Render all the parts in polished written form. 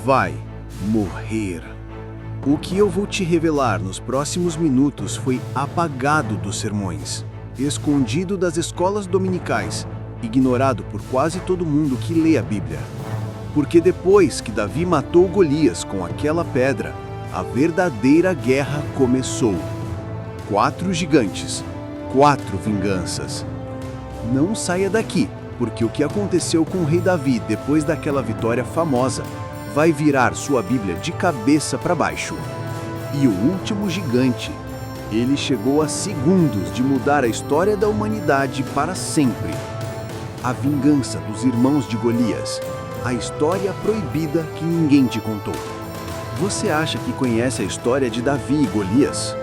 vai morrer. O que eu vou te revelar nos próximos minutos foi apagado dos sermões, escondido das escolas dominicais, ignorado por quase todo mundo que lê a Bíblia. Porque depois que Davi matou Golias com aquela pedra, a verdadeira guerra começou. 4 gigantes, 4 vinganças. Não saia daqui, porque o que aconteceu com o rei Davi depois daquela vitória famosa vai virar sua Bíblia de cabeça para baixo. E o último gigante, ele chegou a segundos de mudar a história da humanidade para sempre. A vingança dos irmãos de Golias, a história proibida que ninguém te contou. Você acha que conhece a história de Davi e Golias?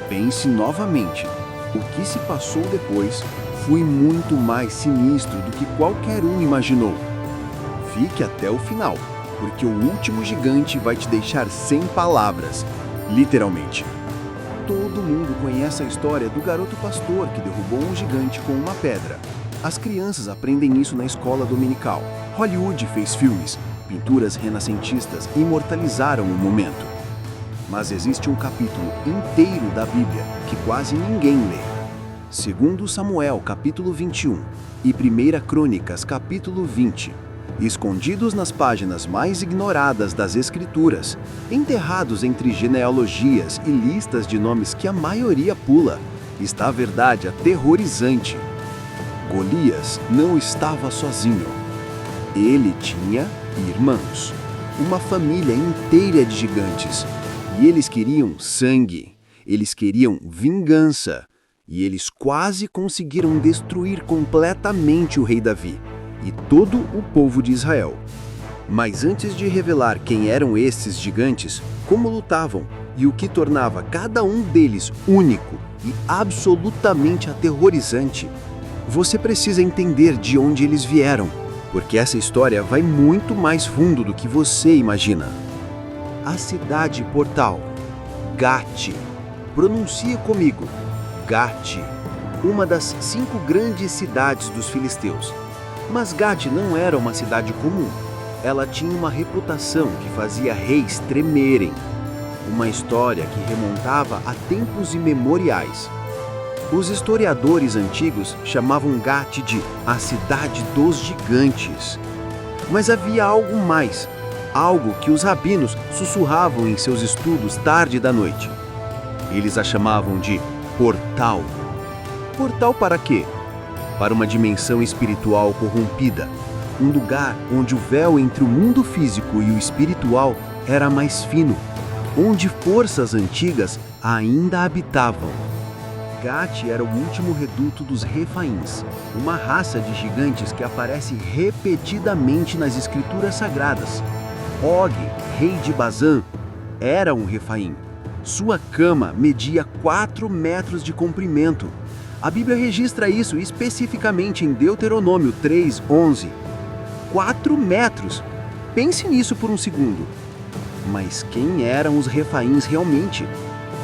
Pense novamente. O que se passou depois foi muito mais sinistro do que qualquer um imaginou. Fique até o final, porque o último gigante vai te deixar sem palavras, literalmente. Todo mundo conhece a história do garoto pastor que derrubou um gigante com uma pedra. As crianças aprendem isso na escola dominical. Hollywood fez filmes, pinturas renascentistas imortalizaram o momento. Mas existe um capítulo inteiro da Bíblia que quase ninguém lê. 2 Samuel, capítulo 21, e 1 Crônicas, capítulo 20. Escondidos nas páginas mais ignoradas das Escrituras, enterrados entre genealogias e listas de nomes que a maioria pula, está a verdade aterrorizante. Golias não estava sozinho. Ele tinha irmãos, uma família inteira de gigantes, e eles queriam sangue, eles queriam vingança, e eles quase conseguiram destruir completamente o rei Davi e todo o povo de Israel. Mas antes de revelar quem eram esses gigantes, como lutavam e o que tornava cada um deles único e absolutamente aterrorizante, você precisa entender de onde eles vieram, porque essa história vai muito mais fundo do que você imagina. A cidade portal, Gate. Pronuncie comigo, Gate, uma das 5 grandes cidades dos filisteus. Mas Gate não era uma cidade comum. Ela tinha uma reputação que fazia reis tremerem. Uma história que remontava a tempos imemoriais. Os historiadores antigos chamavam Gate de a cidade dos gigantes. Mas havia algo mais, algo que os rabinos sussurravam em seus estudos tarde da noite. Eles a chamavam de portal. Portal para quê? Para uma dimensão espiritual corrompida, um lugar onde o véu entre o mundo físico e o espiritual era mais fino, onde forças antigas ainda habitavam. Gate era o último reduto dos Refaíns, uma raça de gigantes que aparece repetidamente nas escrituras sagradas. Og, rei de Bazã, era um Refaim. Sua cama media 4 metros de comprimento. A Bíblia registra isso especificamente em Deuteronômio 3:11. 4 metros! Pense nisso por um segundo. Mas quem eram os Refaíns realmente?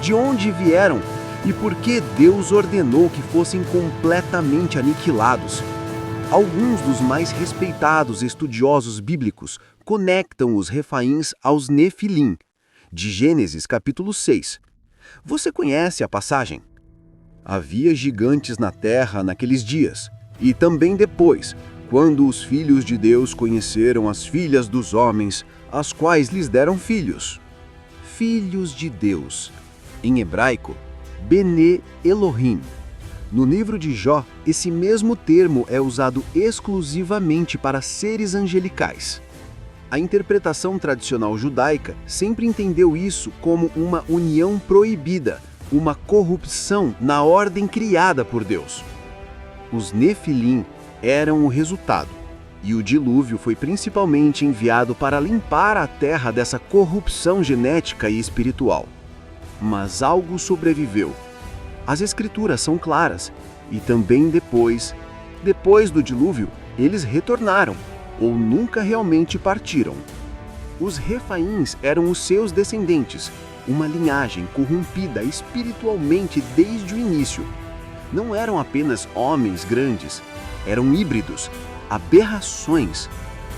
De onde vieram? E por que Deus ordenou que fossem completamente aniquilados? Alguns dos mais respeitados estudiosos bíblicos conectam os Refaíns aos Nefilim, de Gênesis capítulo 6. Você conhece a passagem? Havia gigantes na terra naqueles dias, e também depois, quando os filhos de Deus conheceram as filhas dos homens, as quais lhes deram filhos. Filhos de Deus. Em hebraico, Bene Elohim. No livro de Jó, esse mesmo termo é usado exclusivamente para seres angelicais. A interpretação tradicional judaica sempre entendeu isso como uma união proibida, uma corrupção na ordem criada por Deus. Os Nefilim eram o resultado, e o dilúvio foi principalmente enviado para limpar a terra dessa corrupção genética e espiritual. Mas algo sobreviveu. As escrituras são claras, e também depois do dilúvio, eles retornaram, ou nunca realmente partiram. Os Refaíns eram os seus descendentes, uma linhagem corrompida espiritualmente desde o início. Não eram apenas homens grandes, eram híbridos, aberrações.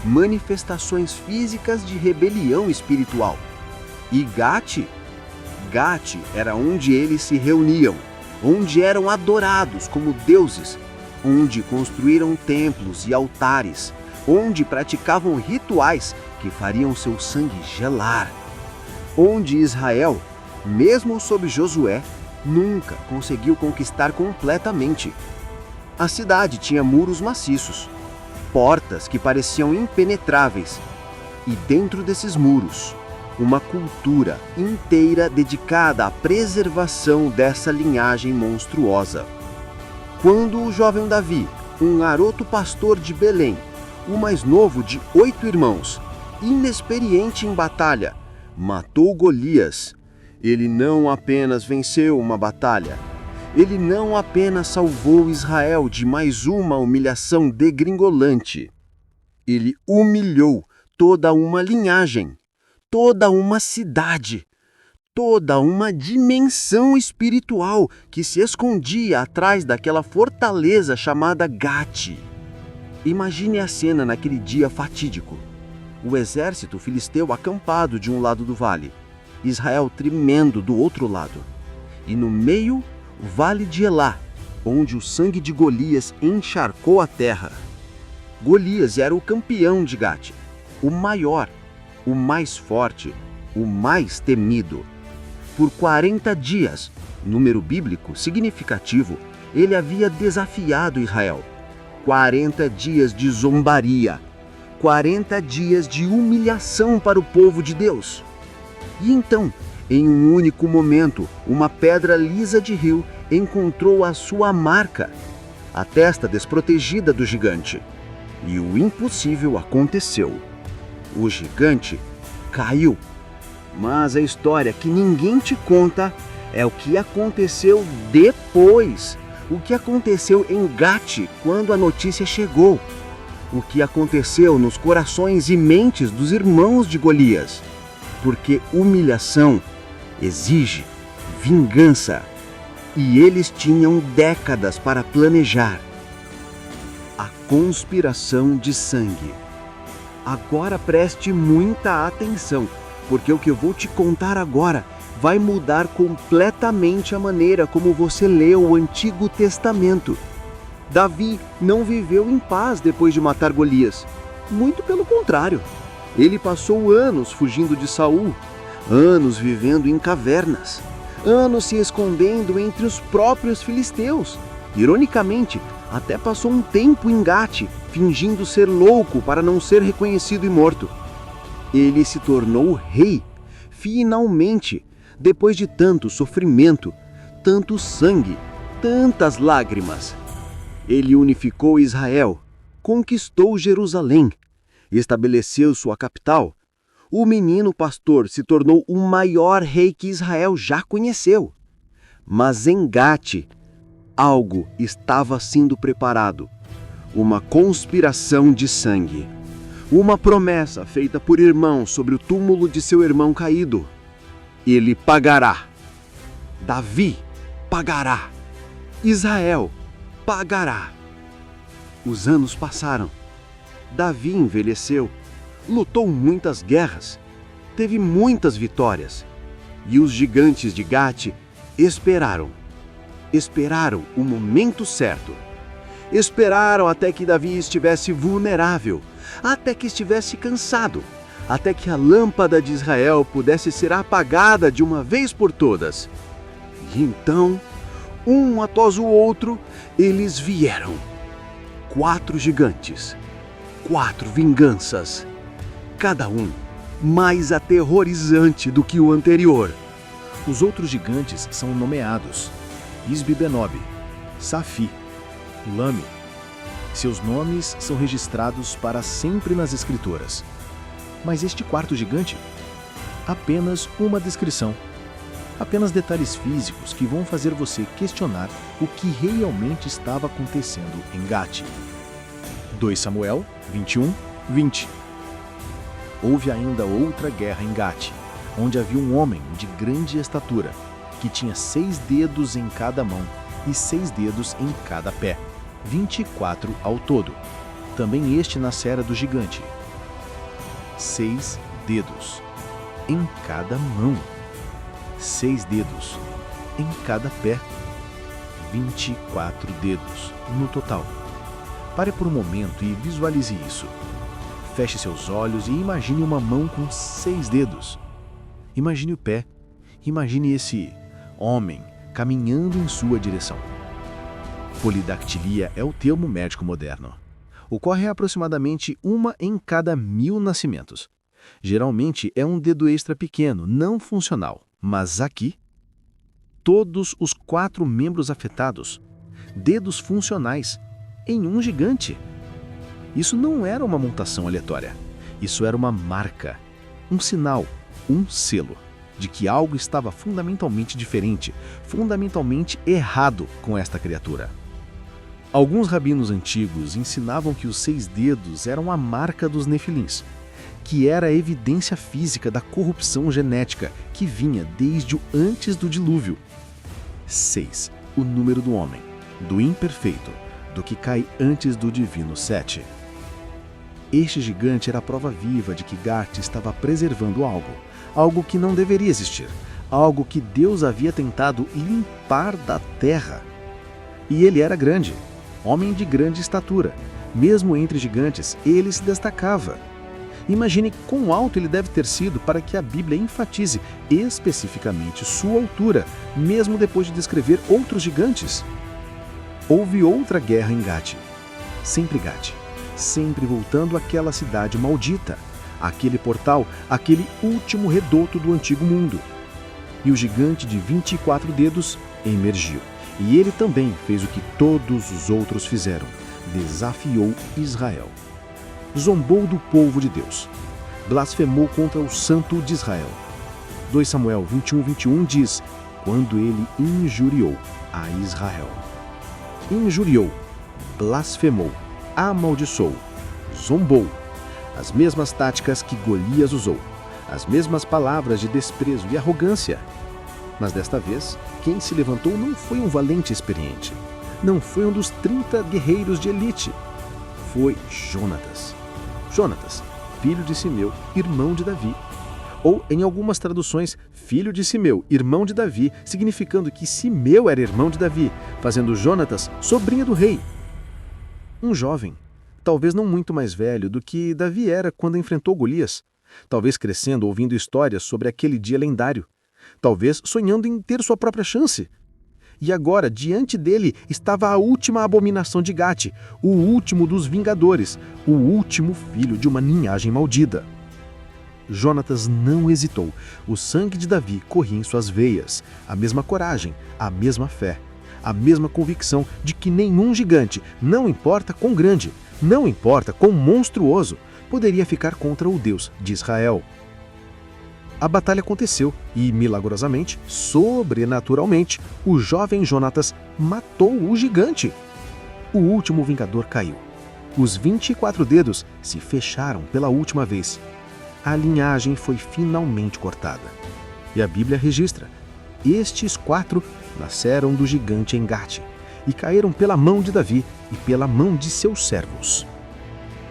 manifestações físicas de rebelião espiritual. E Gate era onde eles se reuniam, onde eram adorados como deuses, onde construíram templos e altares, onde praticavam rituais que fariam seu sangue gelar, onde Israel, mesmo sob Josué, nunca conseguiu conquistar completamente. A cidade tinha muros maciços, portas que pareciam impenetráveis, e dentro desses muros, uma cultura inteira dedicada à preservação dessa linhagem monstruosa. Quando o jovem Davi, um garoto pastor de Belém, o mais novo de 8 irmãos, inexperiente em batalha, matou Golias, ele não apenas venceu uma batalha, ele não apenas salvou Israel de mais uma humilhação degringolante, ele humilhou toda uma linhagem, toda uma cidade, toda uma dimensão espiritual que se escondia atrás daquela fortaleza chamada Gate. Imagine a cena naquele dia fatídico. O exército filisteu acampado de um lado do vale, Israel tremendo do outro lado. E no meio, o vale de Elá, onde o sangue de Golias encharcou a terra. Golias era o campeão de Gate, o maior, o mais forte, o mais temido. Por 40 dias, número bíblico significativo, ele havia desafiado Israel. 40 dias de zombaria, 40 dias de humilhação para o povo de Deus. E então, em um único momento, uma pedra lisa de rio encontrou a sua marca, a testa desprotegida do gigante. E o impossível aconteceu. O gigante caiu. Mas a história que ninguém te conta é o que aconteceu depois. O que aconteceu em Gate quando a notícia chegou. O que aconteceu nos corações e mentes dos irmãos de Golias. Porque humilhação exige vingança. E eles tinham décadas para planejar. A conspiração de sangue. Agora preste muita atenção, porque o que eu vou te contar agora vai mudar completamente a maneira como você lê o Antigo Testamento. Davi não viveu em paz depois de matar Golias. Muito pelo contrário. Ele passou anos fugindo de Saul, anos vivendo em cavernas, anos se escondendo entre os próprios filisteus. Ironicamente, até passou um tempo em Gate, fingindo ser louco para não ser reconhecido e morto. Ele se tornou rei, finalmente, depois de tanto sofrimento, tanto sangue, tantas lágrimas. Ele unificou Israel, conquistou Jerusalém, estabeleceu sua capital. O menino pastor se tornou o maior rei que Israel já conheceu. Mas em Gate, algo estava sendo preparado. Uma conspiração de sangue. Uma promessa feita por irmãos sobre o túmulo de seu irmão caído. Ele pagará. Davi pagará. Israel pagará. Os anos passaram. Davi envelheceu, lutou muitas guerras, teve muitas vitórias. E os gigantes de Gate esperaram. Esperaram o momento certo. Esperaram até que Davi estivesse vulnerável, até que estivesse cansado, até que a lâmpada de Israel pudesse ser apagada de uma vez por todas. E então, um após o outro, eles vieram. 4 gigantes, 4 vinganças, cada um mais aterrorizante do que o anterior. Os outros gigantes são nomeados: Isbi-Benob, Safi, Lame. Seus nomes são registrados para sempre nas escrituras. Mas este quarto gigante? Apenas uma descrição. Apenas detalhes físicos que vão fazer você questionar o que realmente estava acontecendo em Gate. 2 Samuel 21, 20. Houve ainda outra guerra em Gate, onde havia um homem de grande estatura, que tinha 6 dedos em cada mão e 6 dedos em cada pé, 24 ao todo. Também este nascera do gigante, 6 dedos em cada mão, 6 dedos em cada pé, 24 dedos no total. Pare por um momento e visualize isso. Feche seus olhos e imagine uma mão com 6 dedos. Imagine o pé. Imagine esse homem caminhando em sua direção. Polidactilia é o termo médico moderno. Ocorre aproximadamente 1 em cada 1000 nascimentos. Geralmente é um dedo extra pequeno, não funcional. Mas aqui, todos os 4 membros afetados, dedos funcionais, em um gigante. Isso não era uma mutação aleatória. Isso era uma marca, um sinal, um selo de que algo estava fundamentalmente diferente, fundamentalmente errado com esta criatura. Alguns rabinos antigos ensinavam que os 6 dedos eram a marca dos nefilins, que era a evidência física da corrupção genética que vinha desde o antes do dilúvio. 6, o número do homem, do imperfeito, do que cai antes do divino 7. Este gigante era a prova viva de que Gart estava preservando algo que não deveria existir, algo que Deus havia tentado limpar da terra. E ele era grande, homem de grande estatura. Mesmo entre gigantes, ele se destacava. Imagine quão alto ele deve ter sido para que a Bíblia enfatize especificamente sua altura, mesmo depois de descrever outros gigantes. Houve outra guerra em Gate. Sempre voltando àquela cidade maldita, aquele portal, aquele último reduto do antigo mundo. E o gigante de 24 dedos emergiu. E ele também fez o que todos os outros fizeram: desafiou Israel. Zombou do povo de Deus. Blasfemou contra o Santo de Israel. 2 Samuel 21:21 diz: quando ele injuriou a Israel. Injuriou, blasfemou, amaldiçoou, zombou. As mesmas táticas que Golias usou, as mesmas palavras de desprezo e arrogância. Mas desta vez, quem se levantou não foi um valente experiente. Não foi um dos 30 guerreiros de elite. Foi Jonatas. Jonatas, filho de Simeu, irmão de Davi. Ou, em algumas traduções, filho de Simeu, irmão de Davi, significando que Simeu era irmão de Davi, fazendo Jonatas sobrinho do rei. Um jovem, talvez não muito mais velho do que Davi era quando enfrentou Golias, talvez crescendo ouvindo histórias sobre aquele dia lendário, talvez sonhando em ter sua própria chance. E agora, diante dele, estava a última abominação de Gate, o último dos Vingadores, o último filho de uma linhagem maldita. Jonatas não hesitou. O sangue de Davi corria em suas veias. A mesma coragem, a mesma fé, a mesma convicção de que nenhum gigante, não importa quão grande, não importa quão monstruoso, poderia ficar contra o Deus de Israel. A batalha aconteceu e, milagrosamente, sobrenaturalmente, o jovem Jonatas matou o gigante. O último vingador caiu. Os 24 dedos se fecharam pela última vez. A linhagem foi finalmente cortada. E a Bíblia registra: estes 4 nasceram do gigante em Gate e caíram pela mão de Davi e pela mão de seus servos.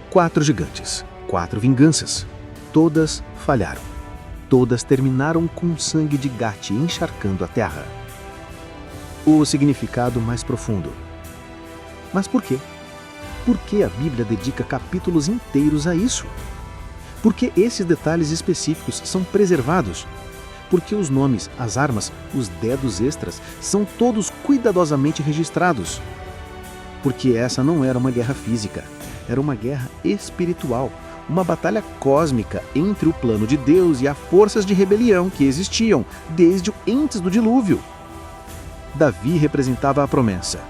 4 gigantes, 4 vinganças. Todas falharam. Todas terminaram com o sangue de Gate encharcando a terra. O significado mais profundo. Mas por quê? Por que a Bíblia dedica capítulos inteiros a isso? Por que esses detalhes específicos são preservados? Por que os nomes, as armas, os dedos extras são todos cuidadosamente registrados? Porque essa não era uma guerra física, era uma guerra espiritual. Uma batalha cósmica entre o plano de Deus e as forças de rebelião que existiam desde antes do dilúvio. Davi representava a promessa.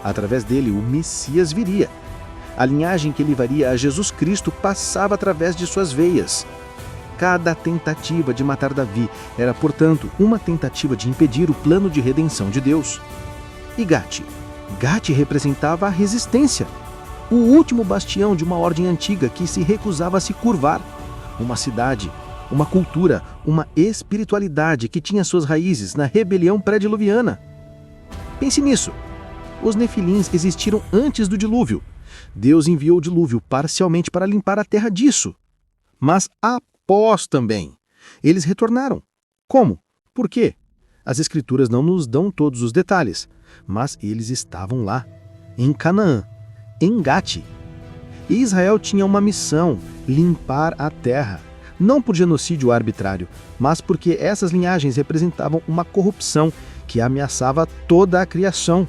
Através dele, o Messias viria. A linhagem que levaria a Jesus Cristo passava através de suas veias. Cada tentativa de matar Davi era, portanto, uma tentativa de impedir o plano de redenção de Deus. E Gate? Gate representava a resistência. O último bastião de uma ordem antiga que se recusava a se curvar. Uma cidade, uma cultura, uma espiritualidade que tinha suas raízes na rebelião pré-diluviana. Pense nisso. Os nefilins existiram antes do dilúvio. Deus enviou o dilúvio parcialmente para limpar a terra disso. mas após também. Eles retornaram. Como? Por quê? As Escrituras não nos dão todos os detalhes, mas eles estavam lá, em Canaã, em Gate. E Israel tinha uma missão: limpar a terra. Não por genocídio arbitrário, mas porque essas linhagens representavam uma corrupção que ameaçava toda a criação.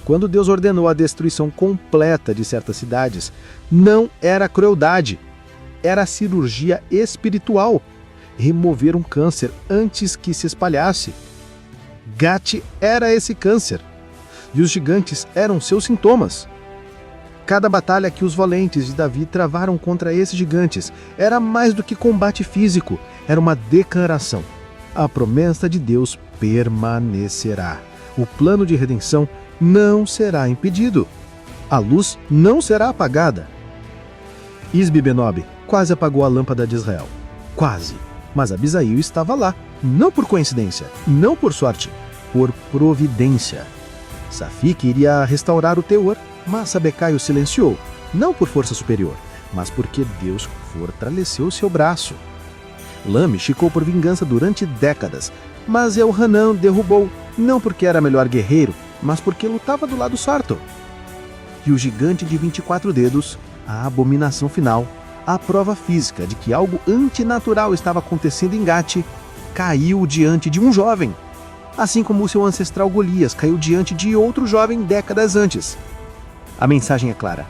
Quando Deus ordenou a destruição completa de certas cidades, não era crueldade, era cirurgia espiritual. Remover um câncer antes que se espalhasse. Gate era esse câncer, e os gigantes eram seus sintomas. Cada batalha que os valentes de Davi travaram contra esses gigantes era mais do que combate físico, era uma declaração. A promessa de Deus permanecerá. O plano de redenção não será impedido. A luz não será apagada. Isbi-Benob quase apagou a lâmpada de Israel. Quase. Mas Abisail estava lá, não por coincidência, não por sorte, por providência. Safi queria restaurar o teor, mas Sabecai o silenciou, não por força superior, mas porque Deus fortaleceu seu braço. Lame chicou por vingança durante décadas, mas Elhanã derrubou, não porque era melhor guerreiro, mas porque lutava do lado certo. E o gigante de 24 dedos, a abominação final, a prova física de que algo antinatural estava acontecendo em Gate, caiu diante de um jovem, assim como o seu ancestral Golias caiu diante de outro jovem décadas antes. A mensagem é clara: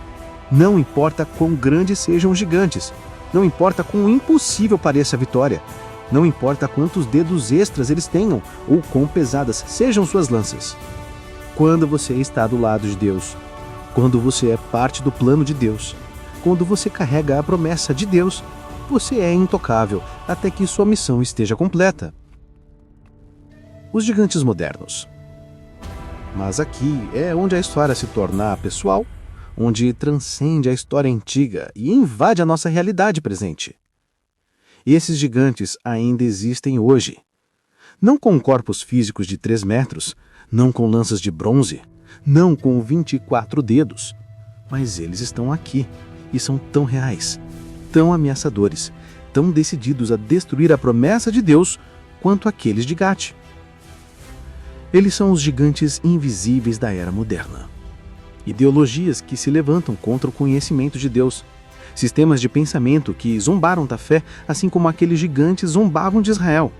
não importa quão grandes sejam os gigantes, não importa quão impossível pareça a vitória, não importa quantos dedos extras eles tenham ou quão pesadas sejam suas lanças. Quando você está do lado de Deus, quando você é parte do plano de Deus, quando você carrega a promessa de Deus, você é intocável até que sua missão esteja completa. Os gigantes modernos. Mas aqui é onde a história se torna pessoal, onde transcende a história antiga e invade a nossa realidade presente. Esses gigantes ainda existem hoje. Não com corpos físicos de 3 metros, não com lanças de bronze, não com 24 dedos, mas eles estão aqui e são tão reais, tão ameaçadores, tão decididos a destruir a promessa de Deus quanto aqueles de Gate. Eles são os gigantes invisíveis da era moderna. Ideologias que se levantam contra o conhecimento de Deus. Sistemas de pensamento que zombaram da fé, assim como aqueles gigantes zombavam de Israel.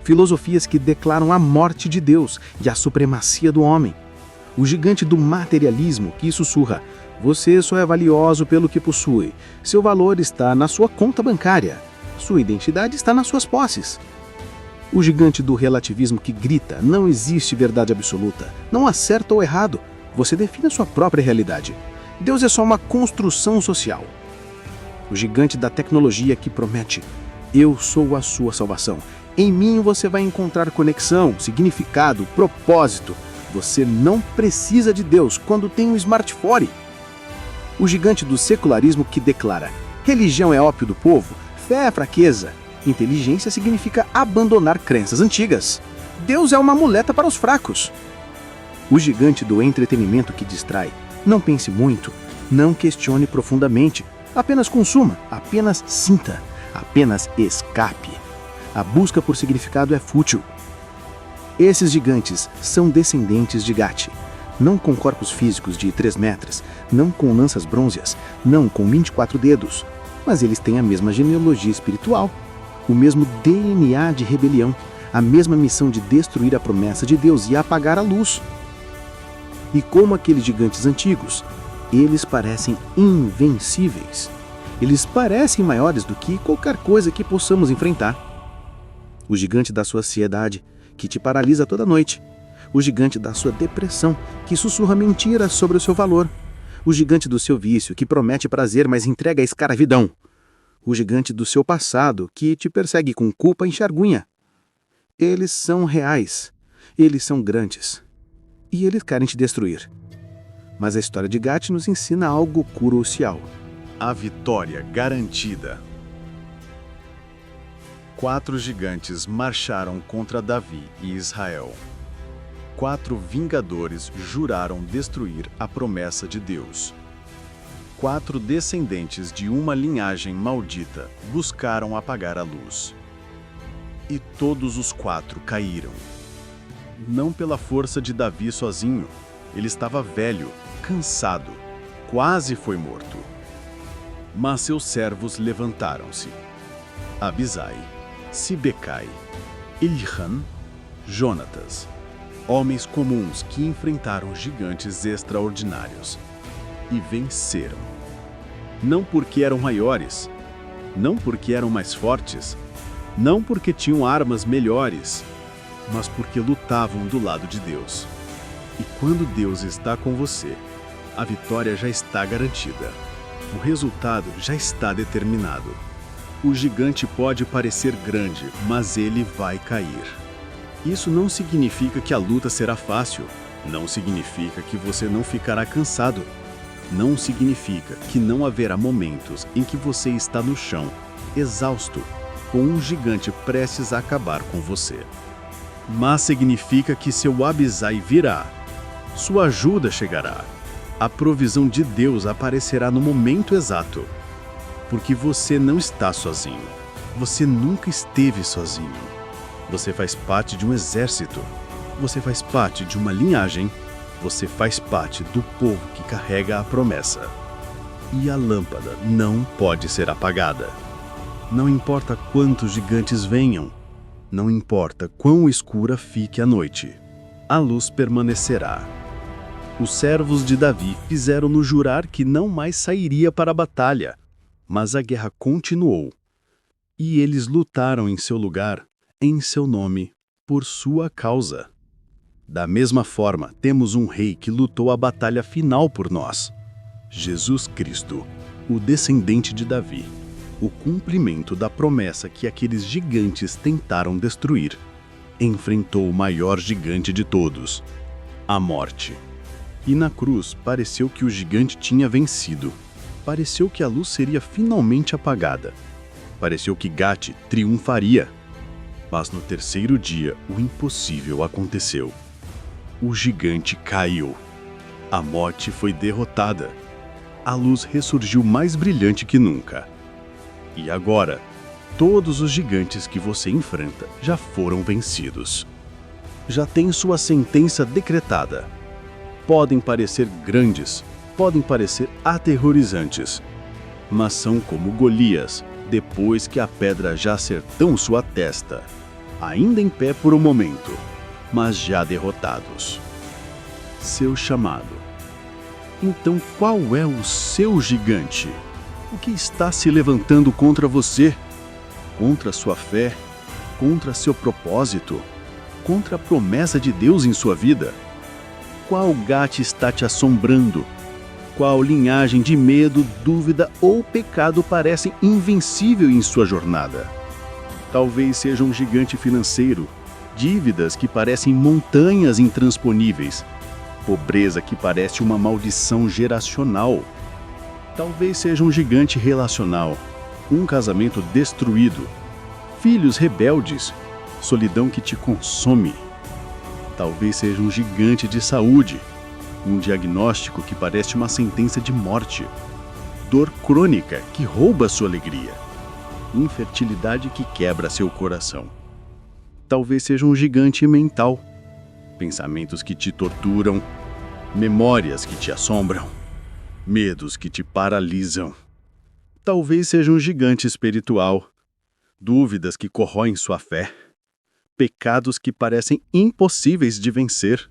Filosofias que declaram a morte de Deus e a supremacia do homem. O gigante do materialismo que sussurra: você só é valioso pelo que possui. Seu valor está na sua conta bancária. Sua identidade está nas suas posses. O gigante do relativismo que grita: não existe verdade absoluta, não há certo ou errado, você define a sua própria realidade. Deus é só uma construção social. O gigante da tecnologia que promete: eu sou a sua salvação. Em mim você vai encontrar conexão, significado, propósito. Você não precisa de Deus quando tem um smartphone. O gigante do secularismo que declara: religião é ópio do povo, fé é fraqueza. Inteligência significa abandonar crenças antigas. Deus é uma muleta para os fracos. O gigante do entretenimento que distrai: não pense muito, não questione profundamente, apenas consuma, apenas sinta, apenas escape. A busca por significado é fútil. Esses gigantes são descendentes de Gate, não com corpos físicos de 3 metros, não com lanças brônzeas, não com 24 dedos, mas eles têm a mesma genealogia espiritual, o mesmo DNA de rebelião, a mesma missão de destruir a promessa de Deus e apagar a luz. E como aqueles gigantes antigos, eles parecem invencíveis. Eles parecem maiores do que qualquer coisa que possamos enfrentar. O gigante da sua ansiedade, que te paralisa toda noite. O gigante da sua depressão, que sussurra mentiras sobre o seu valor. O gigante do seu vício, que promete prazer, mas entrega a escravidão. O gigante do seu passado, que te persegue com culpa e enxergunha. Eles são reais. Eles são grandes. E eles querem te destruir. Mas a história de Gate nos ensina algo crucial. A vitória garantida. 4 gigantes marcharam contra Davi e Israel. 4 vingadores juraram destruir a promessa de Deus. 4 descendentes de uma linhagem maldita buscaram apagar a luz. E todos os 4 caíram. Não pela força de Davi sozinho. Ele estava velho, cansado, quase foi morto. Mas seus servos levantaram-se. Abisai, Sibecai, Elihan, Jonatas, homens comuns que enfrentaram gigantes extraordinários e venceram. Não porque eram maiores, não porque eram mais fortes, não porque tinham armas melhores, mas porque lutavam do lado de Deus. E quando Deus está com você, a vitória já está garantida. O resultado já está determinado. O gigante pode parecer grande, mas ele vai cair. Isso não significa que a luta será fácil. Não significa que você não ficará cansado. Não significa que não haverá momentos em que você está no chão, exausto, com um gigante prestes a acabar com você. Mas significa que seu Abisai virá. Sua ajuda chegará. A provisão de Deus aparecerá no momento exato. Porque você não está sozinho. Você nunca esteve sozinho. Você faz parte de um exército. Você faz parte de uma linhagem. Você faz parte do povo que carrega a promessa. E a lâmpada não pode ser apagada. Não importa quantos gigantes venham. Não importa quão escura fique a noite. A luz permanecerá. Os servos de Davi fizeram-no jurar que não mais sairia para a batalha. Mas a guerra continuou. E eles lutaram em seu lugar, em seu nome, por sua causa. Da mesma forma, temos um rei que lutou a batalha final por nós. Jesus Cristo, o descendente de Davi, o cumprimento da promessa que aqueles gigantes tentaram destruir, enfrentou o maior gigante de todos, a morte. E na cruz pareceu que o gigante tinha vencido. Pareceu que a luz seria finalmente apagada. Pareceu que Gate triunfaria. Mas no terceiro dia, o impossível aconteceu. O gigante caiu. A morte foi derrotada. A luz ressurgiu mais brilhante que nunca. E agora, todos os gigantes que você enfrenta já foram vencidos. Já tem sua sentença decretada. Podem parecer grandes, podem parecer aterrorizantes, mas são como Golias, depois que a pedra já acertou sua testa, ainda em pé por um momento, mas já derrotados. Seu chamado. Então qual é o seu gigante? O que está se levantando contra você? Contra sua fé? Contra seu propósito? Contra a promessa de Deus em sua vida? Qual Gate está te assombrando? Qual linhagem de medo, dúvida ou pecado parece invencível em sua jornada? Talvez seja um gigante financeiro, dívidas que parecem montanhas intransponíveis, pobreza que parece uma maldição geracional. Talvez seja um gigante relacional, um casamento destruído, filhos rebeldes, solidão que te consome. Talvez seja um gigante de saúde, um diagnóstico que parece uma sentença de morte, dor crônica que rouba sua alegria, infertilidade que quebra seu coração. Talvez seja um gigante mental, pensamentos que te torturam, memórias que te assombram, medos que te paralisam. Talvez seja um gigante espiritual, dúvidas que corroem sua fé, pecados que parecem impossíveis de vencer,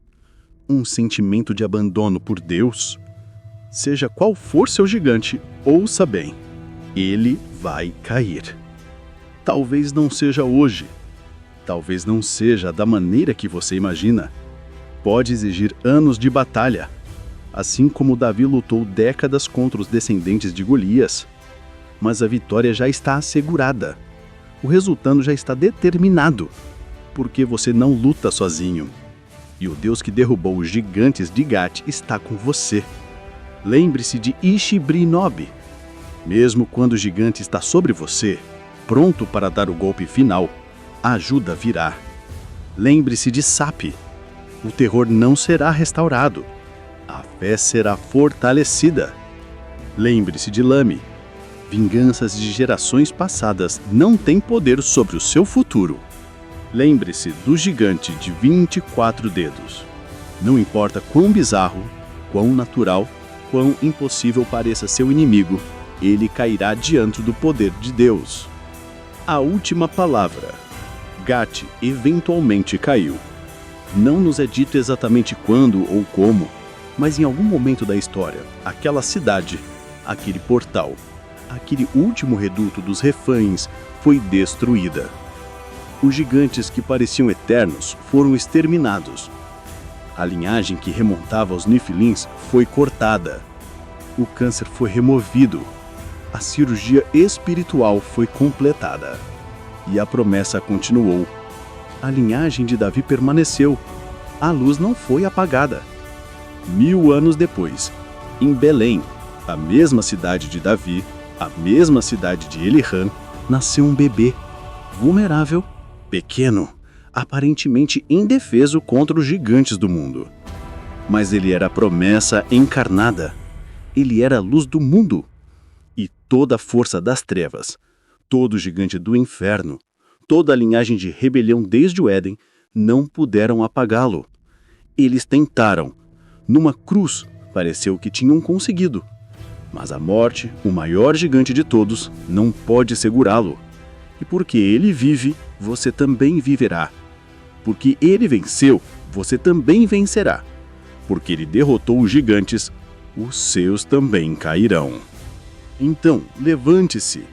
um sentimento de abandono por Deus. Seja qual for seu gigante, ouça bem, ele vai cair. Talvez não seja hoje, talvez não seja da maneira que você imagina. Pode exigir anos de batalha, assim como Davi lutou décadas contra os descendentes de Golias. Mas a vitória já está assegurada. O resultado já está determinado, porque você não luta sozinho. E o Deus que derrubou os gigantes de Gate está com você. Lembre-se de Ishi-Bri-Nob. Mesmo quando o gigante está sobre você, pronto para dar o golpe final, a ajuda virá. Lembre-se de Sapi. O terror não será restaurado. A fé será fortalecida. Lembre-se de Lame. Vinganças de gerações passadas não têm poder sobre o seu futuro. Lembre-se do gigante de 24 dedos. Não importa quão bizarro, quão natural, quão impossível pareça seu inimigo, ele cairá diante do poder de Deus. A última palavra. Gat eventualmente caiu. Não nos é dito exatamente quando ou como, mas em algum momento da história, aquela cidade, aquele portal, aquele último reduto dos refães foi destruída. Os gigantes que pareciam eternos foram exterminados. A linhagem que remontava aos Nifilins foi cortada. O câncer foi removido. A cirurgia espiritual foi completada. E a promessa continuou. A linhagem de Davi permaneceu. A luz não foi apagada. 1000 anos depois, em Belém, a mesma cidade de Davi, a mesma cidade de Eliram, nasceu um bebê, vulnerável, pequeno, aparentemente indefeso contra os gigantes do mundo. Mas ele era a promessa encarnada. Ele era a luz do mundo. E toda a força das trevas, todo gigante do inferno, toda a linhagem de rebelião desde o Éden, não puderam apagá-lo. Eles tentaram. Numa cruz, pareceu que tinham conseguido. Mas a morte, o maior gigante de todos, não pode segurá-lo. E porque ele vive, você também viverá. Porque ele venceu, você também vencerá. Porque ele derrotou os gigantes, os seus também cairão. Então, levante-se,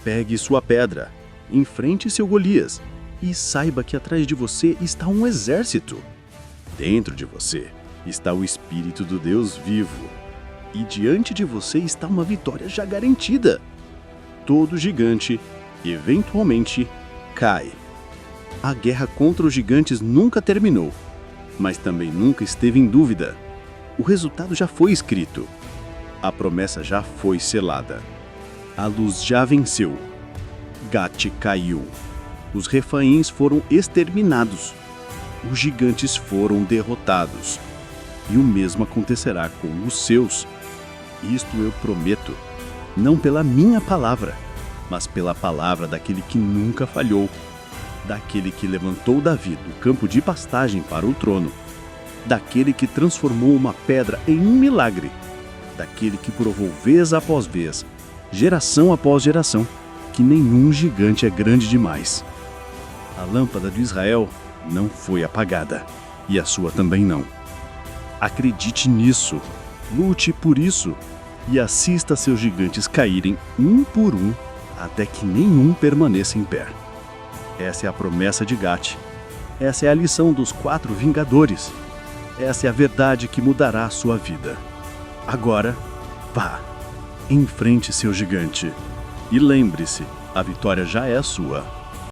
pegue sua pedra, enfrente seu Golias e saiba que atrás de você está um exército. Dentro de você está o Espírito do Deus vivo. E diante de você está uma vitória já garantida. Todo gigante, eventualmente, cai. A guerra contra os gigantes nunca terminou, mas também nunca esteve em dúvida. O resultado já foi escrito. A promessa já foi selada. A luz já venceu. Gat caiu. Os refaíns foram exterminados. Os gigantes foram derrotados. E o mesmo acontecerá com os seus. Isto eu prometo, não pela minha palavra, mas pela palavra daquele que nunca falhou, daquele que levantou Davi do campo de pastagem para o trono, daquele que transformou uma pedra em um milagre, daquele que provou vez após vez, geração após geração, que nenhum gigante é grande demais. A lâmpada de Israel não foi apagada, e a sua também não. Acredite nisso, lute por isso, e assista seus gigantes caírem um por um, até que nenhum permaneça em pé. Essa é a promessa de Gat. Essa é a lição dos 4 Vingadores. Essa é a verdade que mudará a sua vida. Agora, vá, enfrente seu gigante. E lembre-se, a vitória já é sua.